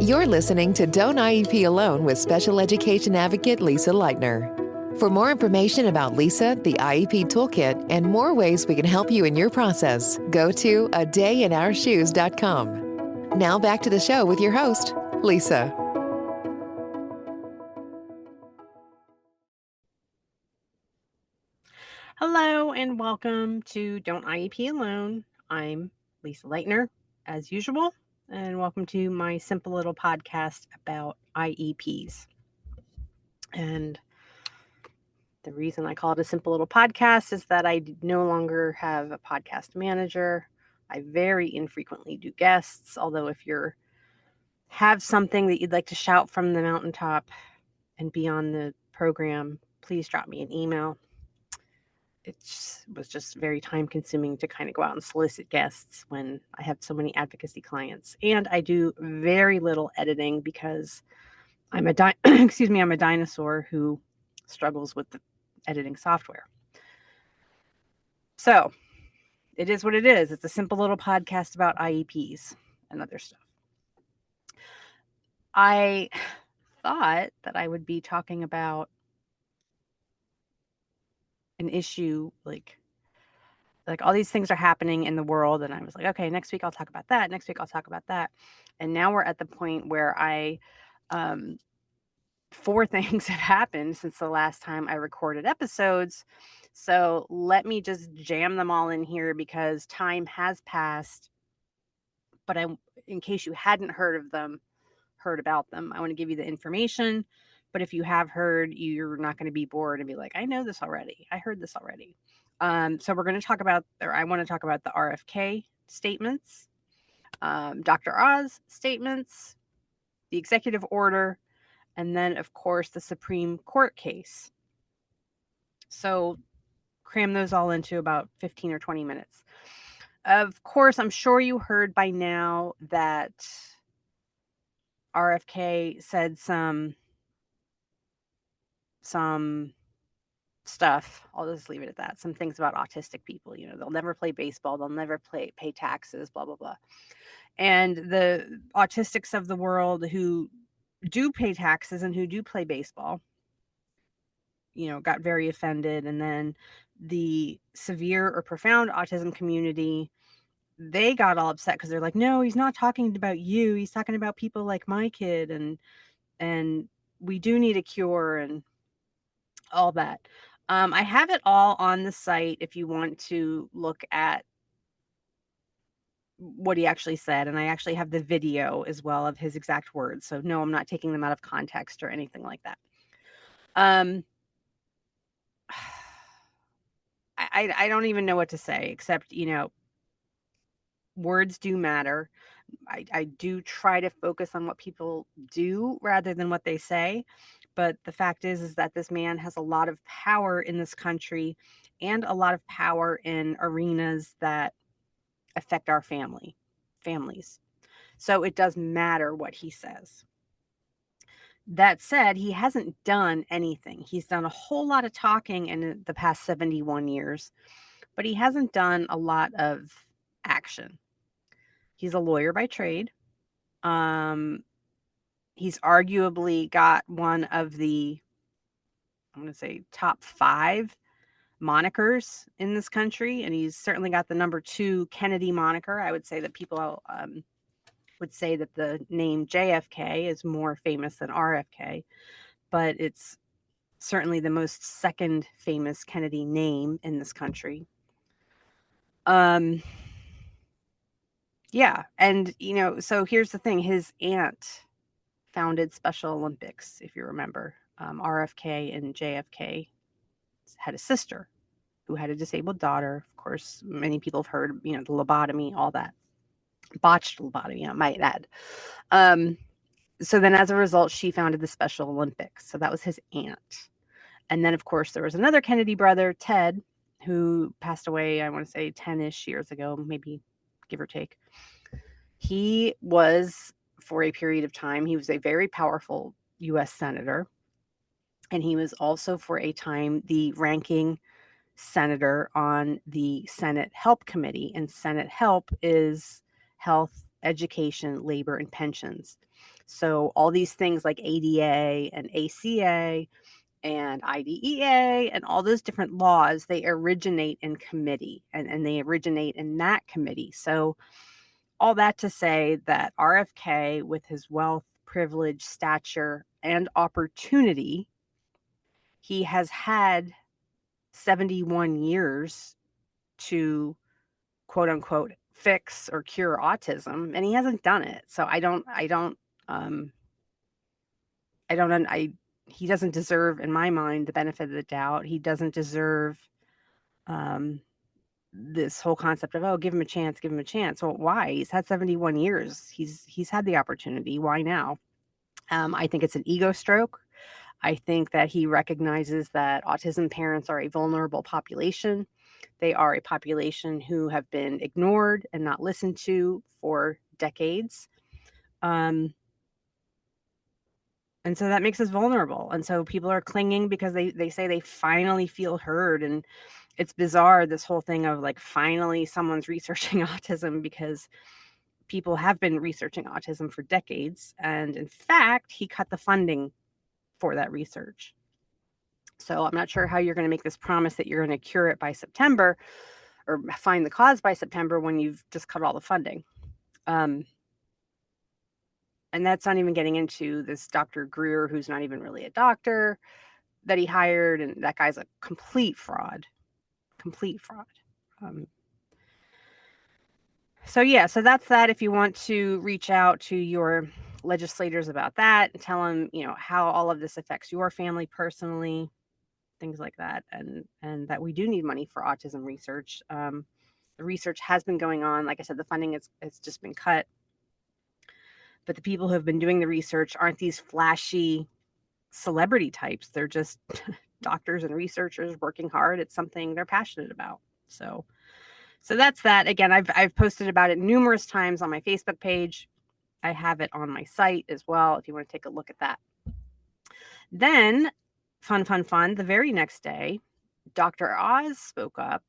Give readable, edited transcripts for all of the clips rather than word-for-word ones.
You're listening to Don't IEP Alone with special education advocate Lisa Lightner. For more information about Lisa, the IEP Toolkit, and more ways we can help you in your process, go to adayinourshoes.com. Now back to the show with your host, Lisa. Hello and welcome to Don't IEP Alone. I'm Lisa Lightner, as usual, and welcome to my simple little podcast about IEPs. And the reason I call it a simple little podcast is that I no longer have a podcast manager. I very infrequently do guests, although if you have something that you'd like to shout from the mountaintop and be on the program, please drop me an email. It was just very time consuming to kind of go out and solicit guests when I have so many advocacy clients. And I do very little editing because I'm a I'm a dinosaur who struggles with the editing software. So it is what it is. It's a simple little podcast about IEPs and other stuff. I thought that I would be talking about an issue like all these things are happening in the world, and I was like, okay, next week I'll talk about that. Next week I'll talk about that. And now we're at the point where four things have happened since the last time I recorded episodes. So let me just jam them all in here because time has passed. But in case you hadn't heard about them, I want to give you the information. But if you have heard, you're not going to be bored and be like, I know this already. I heard this already. So we're going to talk about, or I want to talk about the RFK statements, Dr. Oz statements, the executive order, and then, of course, the Supreme Court case. So cram those all into about 15 or 20 minutes. Of course, I'm sure you heard by now that RFK said some stuff. I'll just leave it at that. Some things about autistic people. They'll never play baseball. They'll never pay taxes, blah, blah, blah. And the autistics of the world who do pay taxes and who do play baseball, got very offended. And then the severe or profound autism community, they got all upset because they're like, no, he's not talking about you. He's talking about people like my kid. And we do need a cure and all that. I have it all on the site if you want to look at what he actually said. And I actually have the video as well of his exact words. So no, I'm not taking them out of context or anything like that. I don't even know what to say, except, words do matter. I do try to focus on what people do rather than what they say. But the fact is that this man has a lot of power in this country and a lot of power in arenas that affect our families. So it does matter what he says. That said, he hasn't done anything. He's done a whole lot of talking in the past 71 years, but he hasn't done a lot of action. He's a lawyer by trade. He's arguably got one of the, I'm going to say, top 5 monikers in this country, and he's certainly got the number 2 Kennedy moniker. I would say that people would say that the name JFK is more famous than RFK, but it's certainly the most second famous Kennedy name in this country. Yeah, and so here's the thing: his aunt founded Special Olympics, if you remember. RFK and JFK had a sister who had a disabled daughter. Of course, many people have heard, the lobotomy, all that. Botched lobotomy, I might add. So then as a result, she founded the Special Olympics. So that was his aunt. And then, of course, there was another Kennedy brother, Ted, who passed away, I want to say 10-ish years ago, maybe give or take. He was, for a period of time, he was a very powerful U.S. senator. And he was also, for a time, the ranking senator on the Senate Help Committee. And Senate Help is Health, education, labor, and pensions. So all these things like ADA and ACA and IDEA and all those different laws, they originate in committee, and they originate in that committee. So all that to say that RFK, with his wealth, privilege, stature, and opportunity, he has had 71 years to quote unquote fix or cure autism, and he hasn't done it. So um he doesn't deserve, in my mind, the benefit of the doubt. He doesn't deserve um this whole concept of, oh, give him a chance, give him a chance. Well, why? He's had 71 years. He's had the opportunity. Why now? I think it's an ego stroke. I think that he recognizes that autism parents are a vulnerable population. They are a population who have been ignored and not listened to for decades. Um, and so that makes us vulnerable. And so people are clinging because they say they finally feel heard. And it's bizarre, this whole thing of like, finally someone's researching autism, because people have been researching autism for decades. And in fact, he cut the funding for that research. So I'm not sure how you're going to make this promise that you're going to cure it by September or find the cause by September when you've just cut all the funding. And that's not even getting into this Dr. Greer, who's not even really a doctor, that he hired. And that guy's a complete fraud. So yeah, so that's that. If you want to reach out to your legislators about that, tell them, how all of this affects your family personally, things like that, and that we do need money for autism research. The research has been going on. Like I said, the funding it's just been cut. But the people who have been doing the research aren't these flashy celebrity types. They're just doctors and researchers working hard at something they're passionate about. So that's that. Again, I've posted about it numerous times on my Facebook page. I have it on my site as well if you want to take a look at that. Then, fun, the very next day, Dr. Oz spoke up.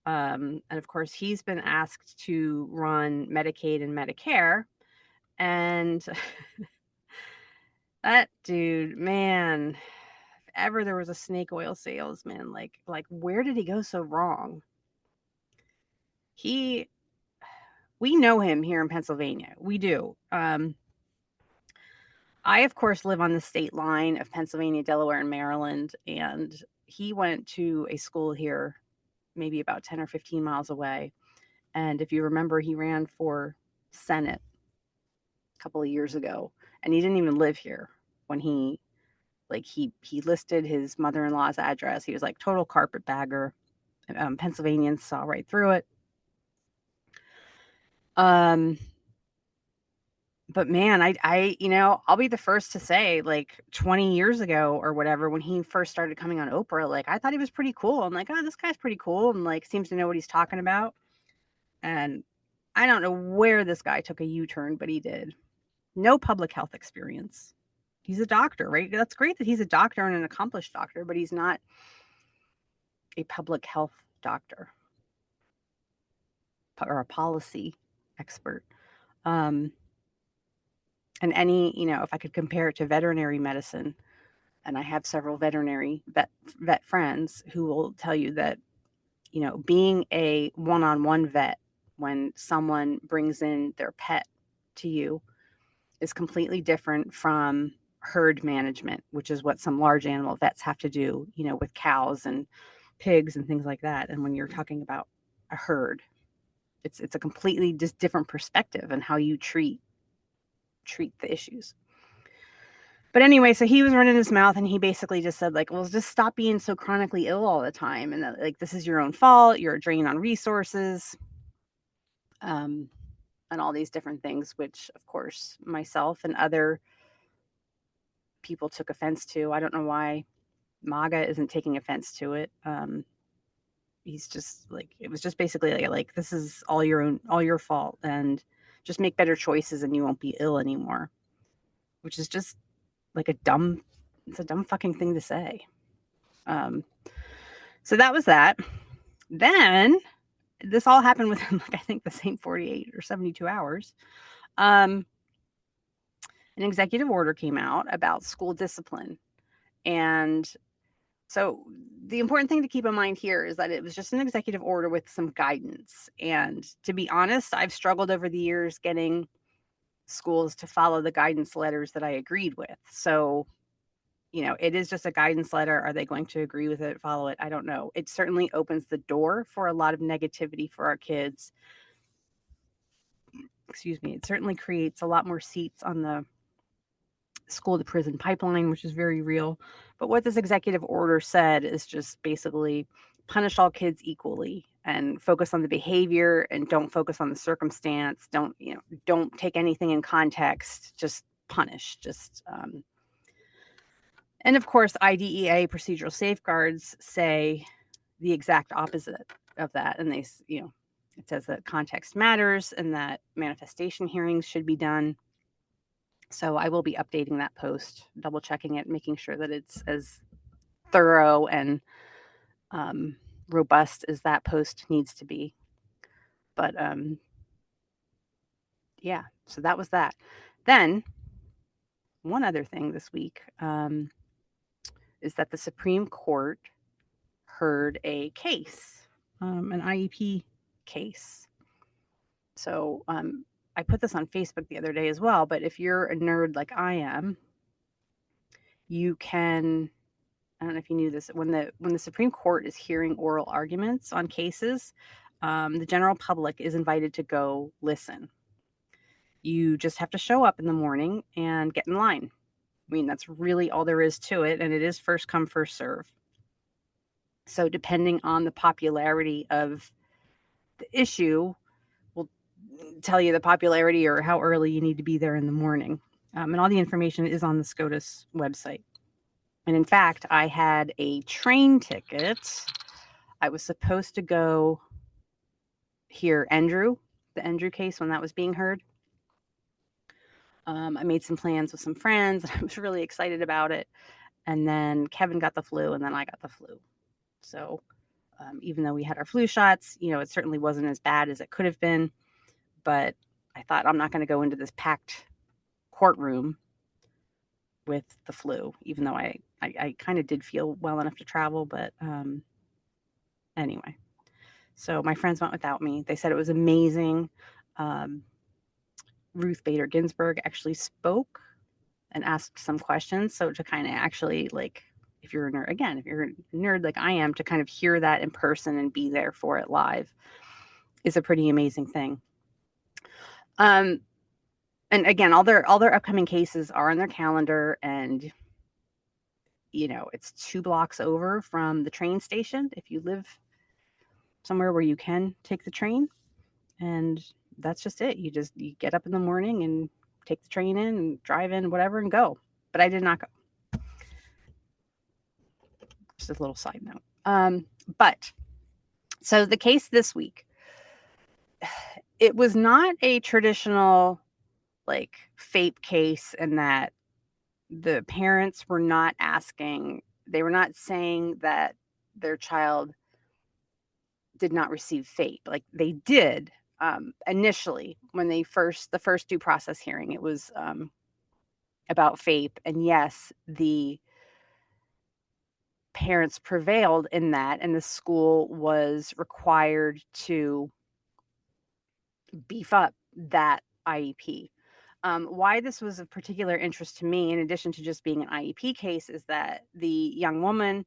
And of course, he's been asked to run Medicaid and Medicare. And that dude, man, if ever there was a snake oil salesman, like where did he go so wrong? We know him here in Pennsylvania. We do. I, of course, live on the state line of Pennsylvania, Delaware, and Maryland. And he went to a school here, maybe about 10 or 15 miles away. And if you remember, he ran for Senate a couple of years ago, and he didn't even live here when he listed his mother-in-law's address. He was like total carpetbagger. Pennsylvanians saw right through it. But man, I'll be the first to say, like 20 years ago or whatever, when he first started coming on Oprah, like I thought he was pretty cool. I'm like, oh, this guy's pretty cool, and like seems to know what he's talking about. And I don't know where this guy took a U-turn, but he did. No public health experience. He's a doctor, right? That's great that he's a doctor and an accomplished doctor, but he's not a public health doctor or a policy expert. And if I could compare it to veterinary medicine, and I have several veterinary vet friends who will tell you that, being a one-on-one vet when someone brings in their pet to you is completely different from herd management, which is what some large animal vets have to do, with cows and pigs and things like that. And when you're talking about a herd, it's a completely just different perspective on how you treat the issues. But anyway, so he was running his mouth, and he basically just said, like, well, just stop being so chronically ill all the time. And that, like, this is your own fault. You're a drain on resources. And all these different things, which, of course, myself and other people took offense to. I don't know why MAGA isn't taking offense to it. He's just like, it was just basically like this is all your fault, and just make better choices and you won't be ill anymore, which is just like it's a dumb fucking thing to say. So that was that. Then this all happened within, like, I think the same 48 or 72 hours. Um, an executive order came out about school discipline. And so the important thing to keep in mind here is that it was just an executive order with some guidance. And to be honest, I've struggled over the years getting schools to follow the guidance letters that I agreed with. So, it is just a guidance letter. Are they going to agree with it, follow it? I don't know. It certainly opens the door for a lot of negativity for our kids. Excuse me. It certainly creates a lot more seats on the school to prison pipeline, which is very real. But what this executive order said is just basically punish all kids equally and focus on the behavior and don't focus on the circumstance. Don't take anything in context, just punish. And of course, IDEA procedural safeguards say the exact opposite of that. And it says that context matters and that manifestation hearings should be done. So I will be updating that post, double checking it, making sure that it's as thorough and robust as that post needs to be. But yeah, so that was that. Then one other thing this week is that the Supreme Court heard a case, an IEP case. So I put this on Facebook the other day as well, but if you're a nerd like I am, you can, I don't know if you knew this, when the Supreme Court is hearing oral arguments on cases, the general public is invited to go listen. You just have to show up in the morning and get in line. I mean, that's really all there is to it, and it is first come, first serve. So depending on the popularity of the issue will tell you the popularity or how early you need to be there in the morning. And all the information is on the SCOTUS website. And in fact, I had a train ticket. I was supposed to go hear the Andrew case when that was being heard. I made some plans with some friends. I was really excited about it. And then Kevin got the flu, and then I got the flu. So even though we had our flu shots, it certainly wasn't as bad as it could have been. But I thought, I'm not going to go into this packed courtroom with the flu, even though I kind of did feel well enough to travel. But anyway, so my friends went without me. They said it was amazing. Ruth Bader Ginsburg actually spoke and asked some questions. So to kind of actually, like, if you're a nerd like I am, to kind of hear that in person and be there for it live is a pretty amazing thing. And again, all their upcoming cases are on their calendar, and it's 2 blocks over from the train station if you live somewhere where you can take the train. And that's just it. You get up in the morning and take the train in and drive in, whatever, and go. But I did not go. Just a little side note. But so the case this week, it was not a traditional like FAPE case in that the parents were not they were not saying that their child did not receive FAPE. Like they did initially when the first due process hearing. It was about FAPE, and yes, the parents prevailed in that, and the school was required to beef up that IEP. Why this was of particular interest to me, in addition to just being an IEP case, is that the young woman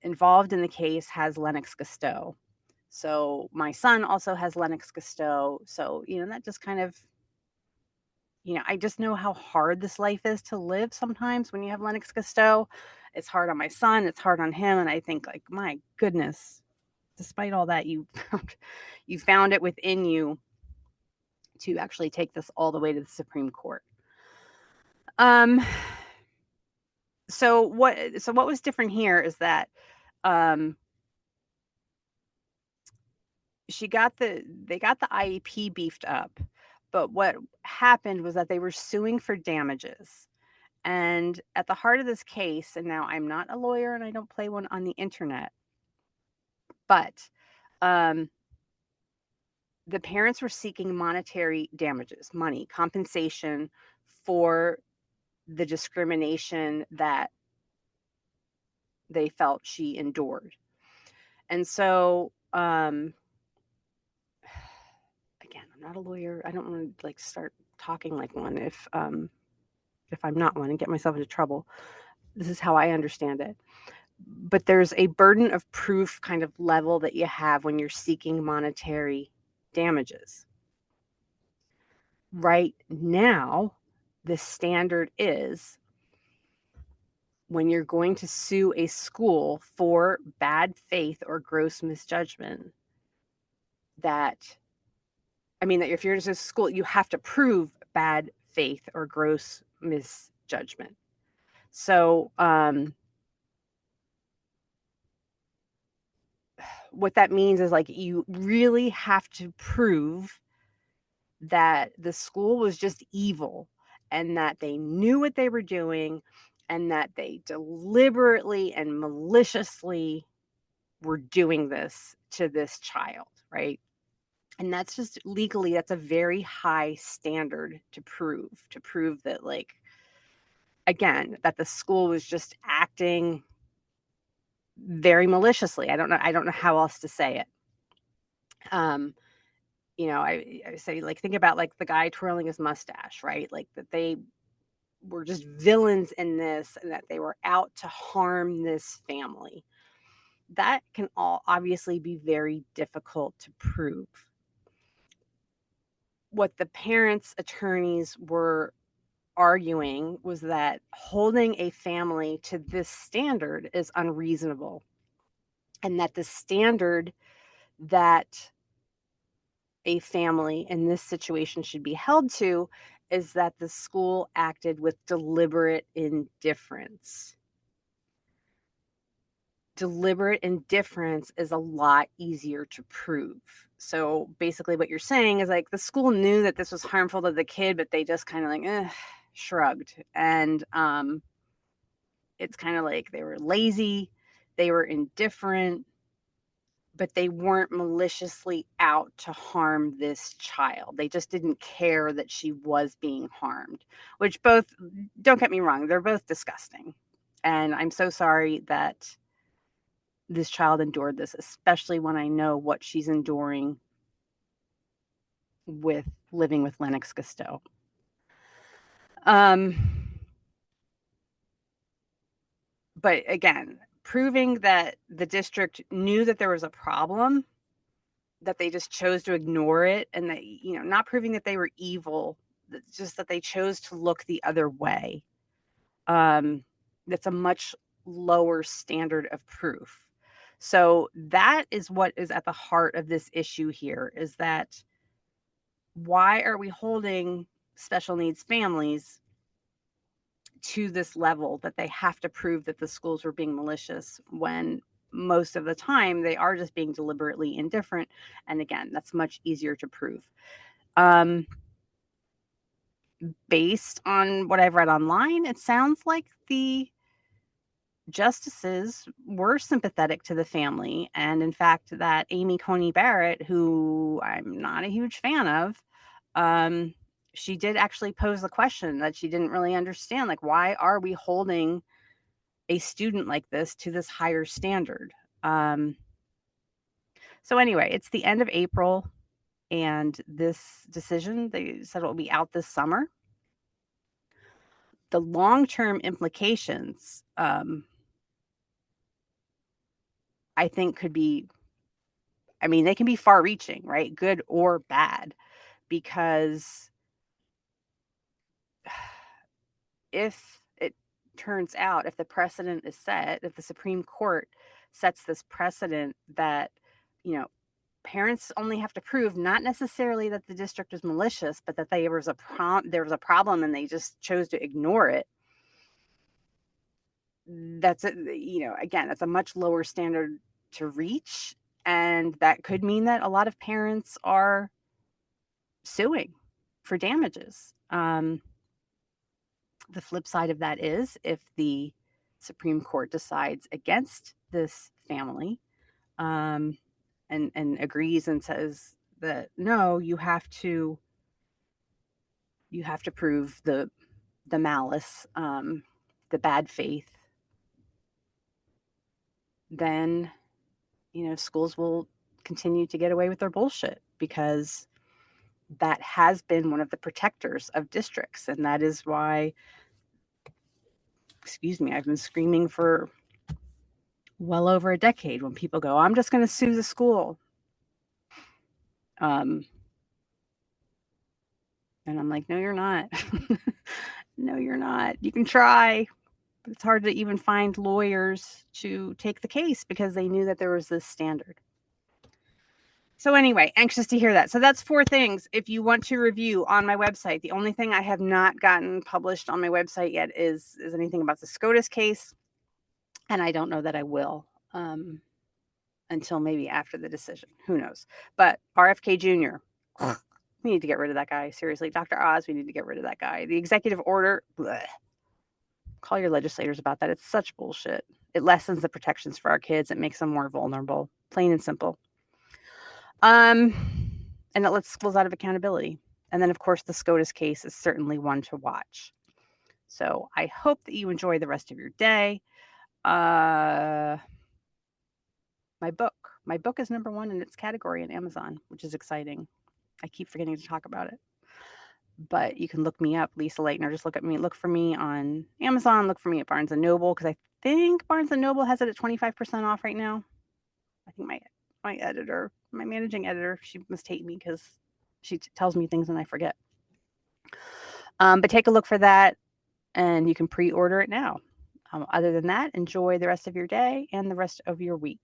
involved in the case has Lennox-Gastaut. So my son also has Lennox-Gastaut. So, that just kind of, I just know how hard this life is to live sometimes when you have Lennox-Gastaut. It's hard on my son. It's hard on him. And I think, like, my goodness, despite all that, you found it within you to actually take this all the way to the Supreme Court. So what was different here is that they got the IEP beefed up, but what happened was that they were suing for damages. And at the heart of this case, and now I'm not a lawyer and I don't play one on the internet, but Um, the parents were seeking monetary damages, money, compensation for the discrimination that they felt she endured. And so, again, I'm not a lawyer. I don't want to like start talking like one if I'm not one and get myself into trouble. This is how I understand it. But there's a burden of proof kind of level that you have when you're seeking monetary damages. Right now, the standard is when you're going to sue a school for bad faith or gross misjudgment, that if you're just a school, you have to prove bad faith or gross misjudgment. So, what that means is like you really have to prove that the school was just evil and that they knew what they were doing and that they deliberately and maliciously were doing this to this child, right? And that's just legally, that's a very high standard to prove that, like, again, that the school was just acting very maliciously. I don't know how else to say it. I say, like, think about like the guy twirling his mustache, right? Like that they were just villains in this and that they were out to harm this family. That can all obviously be very difficult to prove. What the parents' attorneys were arguing was that holding a family to this standard is unreasonable, and that the standard that a family in this situation should be held to is that the school acted with deliberate indifference. Deliberate indifference is a lot easier to prove. So basically what you're saying is like the school knew that this was harmful to the kid, but they just kind of like shrugged. And it's kind of like they were lazy, they were indifferent, but they weren't maliciously out to harm this child. They just didn't care that she was being harmed, which both, don't get me wrong, they're both disgusting. And I'm so sorry that this child endured this, especially when I know what she's enduring with living with Lennox-Gastaut. But again, proving that the district knew that there was a problem, that they just chose to ignore it, and that, not proving that they were evil, just that they chose to look the other way. That's a much lower standard of proof. So that is what is at the heart of this issue here, is that why are we holding special needs families to this level that they have to prove that the schools were being malicious when most of the time they are just being deliberately indifferent? And again, that's much easier to prove. Based on what I've read online, it sounds like the justices were sympathetic to the family. And in fact, that Amy Coney Barrett, who I'm not a huge fan of, she did actually pose the question that she didn't really understand. Like, why are we holding a student like this to this higher standard? So anyway, it's the end of April, and this decision, they said, it will be out this summer. The long-term implications, I think could be, they can be far-reaching, right? Good or bad, because if it turns out, if the precedent is set, if the Supreme Court sets this precedent that, parents only have to prove not necessarily that the district is malicious, but that there was a problem and they just chose to ignore it. That's it. Again, that's a much lower standard to reach, and that could mean that a lot of parents are suing for damages. The flip side of that is if the Supreme Court decides against this family, and and agrees and says that no, you have to prove the malice, the bad faith, then schools will continue to get away with their bullshit, because that has been one of the protectors of districts. And that is why, I've been screaming for well over a decade when people go, I'm just going to sue the school. And I'm like, no, you're not. No, you're not. You can try, but it's hard to even find lawyers to take the case because they knew that there was this standard. So anyway, anxious to hear that. So that's 4 things. If you want to review on my website, the only thing I have not gotten published on my website yet is anything about the SCOTUS case. And I don't know that I will until maybe after the decision. Who knows? But RFK Jr., we need to get rid of that guy. Seriously, Dr. Oz, we need to get rid of that guy. The executive order, bleh. Call your legislators about that. It's such bullshit. It lessens the protections for our kids. It makes them more vulnerable, plain and simple. And it lets schools out of accountability. And then, of course, the SCOTUS case is certainly one to watch. So I hope that you enjoy the rest of your day. My book is number 1 in its category in Amazon, which is exciting. I keep forgetting to talk about it. But you can look me up, Lisa Lightner. Just look for me on Amazon. Look for me at Barnes & Noble, because I think Barnes & Noble has it at 25% off right now. I think my editor, my managing editor, she must hate me because she tells me things and I forget. But take a look for that, and you can pre-order it now. Other than that, enjoy the rest of your day and the rest of your week.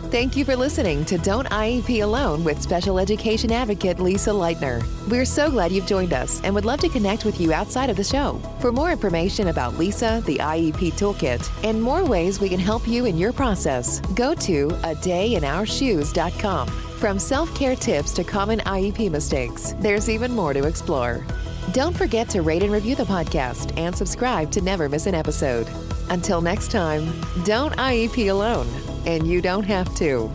Thank you for listening to Don't IEP Alone with special education advocate Lisa Lightner. We're so glad you've joined us and would love to connect with you outside of the show. For more information about Lisa, the IEP Toolkit, and more ways we can help you in your process, go to adayinourshoes.com. From self-care tips to common IEP mistakes, there's even more to explore. Don't forget to rate and review the podcast and subscribe to never miss an episode. Until next time, don't IEP alone. And you don't have to.